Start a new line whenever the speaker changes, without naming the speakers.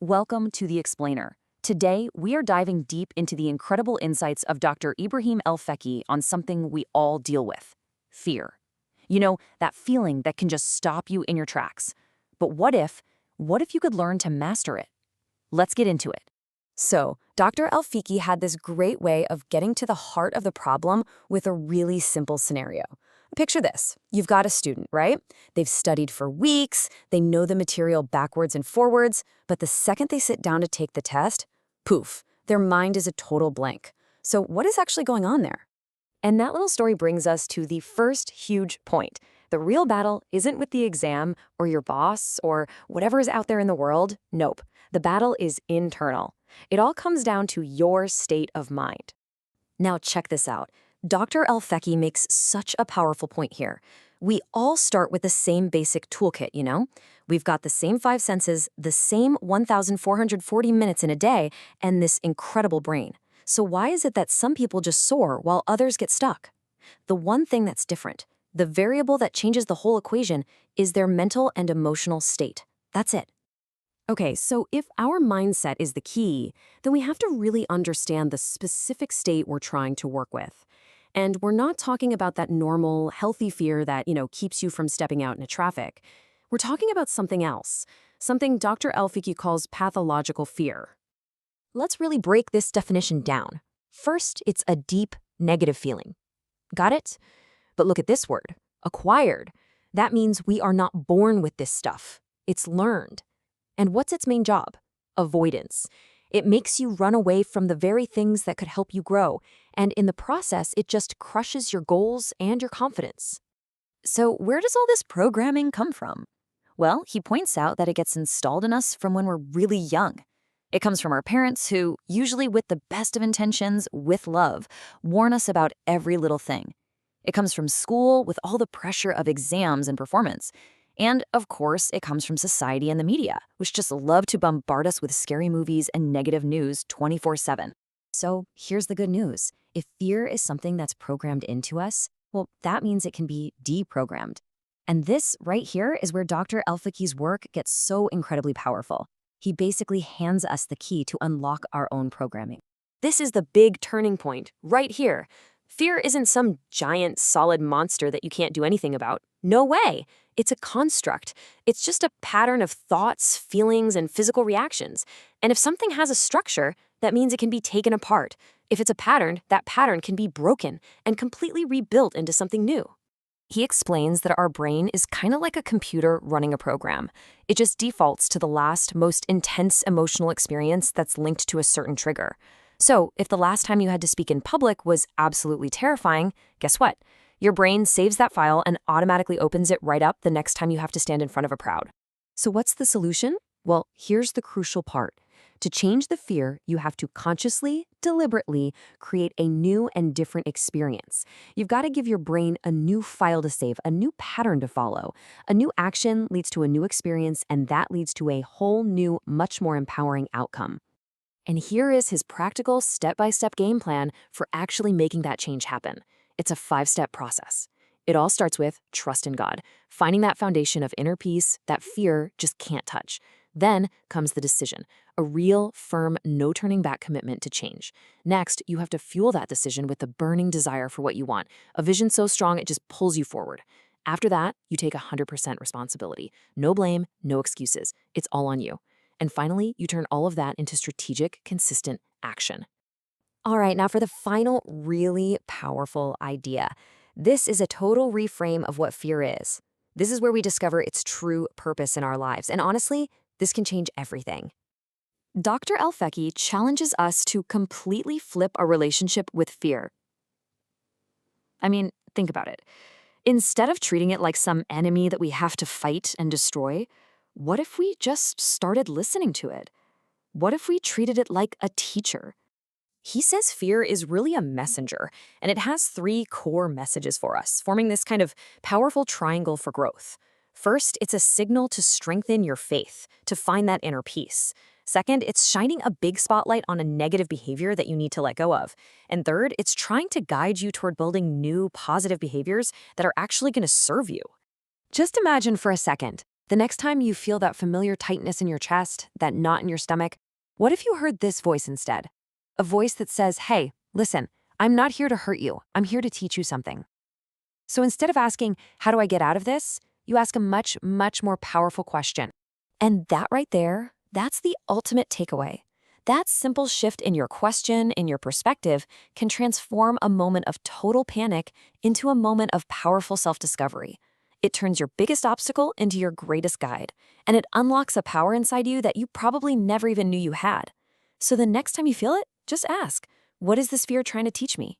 Welcome to The Explainer. Today, we are diving deep into the incredible insights of Dr. Ibrahim El-Feki on something we all deal with: fear. You know, that feeling that can just stop you in your tracks. But what if you could learn to master it? Let's get into it.
So, Dr. Al-Fiki had this great way of getting to the heart of the problem with a really simple scenario. Picture this. You've got a student, right? They've studied for weeks, they know the material backwards and forwards, but the second they sit down to take the test, poof, their mind is a total blank. So what is actually going on there? And that little story brings us to the first huge point. The real battle isn't with the exam or your boss or whatever is out there in the world. Nope. The battle is internal. It all comes down to your state of mind. Now check this out. Dr. El-Feki makes such a powerful point here. We all start with the same basic toolkit, you know? We've got the same five senses, the same 1,440 minutes in a day, and this incredible brain. So why is it that some people just soar while others get stuck? The one thing that's different, the variable that changes the whole equation, is their mental and emotional state. That's it. Okay, so if our mindset is the key, then we have to really understand the specific state we're trying to work with. And we're not talking about that normal, healthy fear that, keeps you from stepping out into traffic. We're talking about something else, something Dr. El-Fiki calls pathological fear. Let's really break this definition down. First, it's a deep, negative feeling. Got it? But look at this word, acquired. That means we are not born with this stuff. It's learned. And what's its main job? Avoidance. It makes you run away from the very things that could help you grow, and in the process, it just crushes your goals and your confidence.
So where does all this programming come from? Well, he points out that it gets installed in us from when we're really young. It comes from our parents who, usually with the best of intentions, with love, warn us about every little thing. It comes from school with all the pressure of exams and performance. And, of course, it comes from society and the media, which just love to bombard us with scary movies and negative news 24/7. So here's the good news. If fear is something that's programmed into us, well, that means it can be deprogrammed. And this right here is where Dr. El-Fiki's work gets so incredibly powerful. He basically hands us the key to unlock our own programming.
This is the big turning point, right here. Fear isn't some giant, solid monster that you can't do anything about. No way. It's a construct. It's just a pattern of thoughts, feelings, and physical reactions. And if something has a structure, that means it can be taken apart. If it's a pattern, that pattern can be broken and completely rebuilt into something new. He explains that our brain is kind of like a computer running a program. It just defaults to the last, most intense emotional experience that's linked to a certain trigger. So, if the last time you had to speak in public was absolutely terrifying, guess what? Your brain saves that file and automatically opens it right up the next time you have to stand in front of a crowd. So what's the solution? Well, here's the crucial part. To change the fear, you have to consciously, deliberately create a new and different experience. You've got to give your brain a new file to save, a new pattern to follow. A new action leads to a new experience, and that leads to a whole new, much more empowering outcome. And here is his practical step-by-step game plan for actually making that change happen. It's a 5-step process. It all starts with trust in God, finding that foundation of inner peace that fear just can't touch. Then comes the decision, a real, firm, no-turning-back commitment to change. Next, you have to fuel that decision with the burning desire for what you want, a vision so strong it just pulls you forward. After that, you take 100% responsibility. No blame, no excuses. It's all on you. And finally, you turn all of that into strategic, consistent action. All right, now for the final really powerful idea. This is a total reframe of what fear is. This is where we discover its true purpose in our lives. And honestly, this can change everything. Dr. El-Feki challenges us to completely flip our relationship with fear. I mean, think about it. Instead of treating it like some enemy that we have to fight and destroy, what if we just started listening to it? What if we treated it like a teacher? He says fear is really a messenger, and it has 3 core messages for us, forming this kind of powerful triangle for growth. First, it's a signal to strengthen your faith, to find that inner peace. Second, it's shining a big spotlight on a negative behavior that you need to let go of. And third, it's trying to guide you toward building new positive behaviors that are actually going to serve you. Just imagine for a second, The next time you feel that familiar tightness in your chest, that knot in your stomach, what if you heard this voice instead? A voice that says, hey, listen, I'm not here to hurt you. I'm here to teach you something. So instead of asking, how do I get out of this? You ask a much, much more powerful question.
And that right there, that's the ultimate takeaway. That simple shift in your question, in your perspective, can transform a moment of total panic into a moment of powerful self-discovery. It turns your biggest obstacle into your greatest guide, and it unlocks a power inside you that you probably never even knew you had. So the next time you feel it, just ask, what is this fear trying to teach me?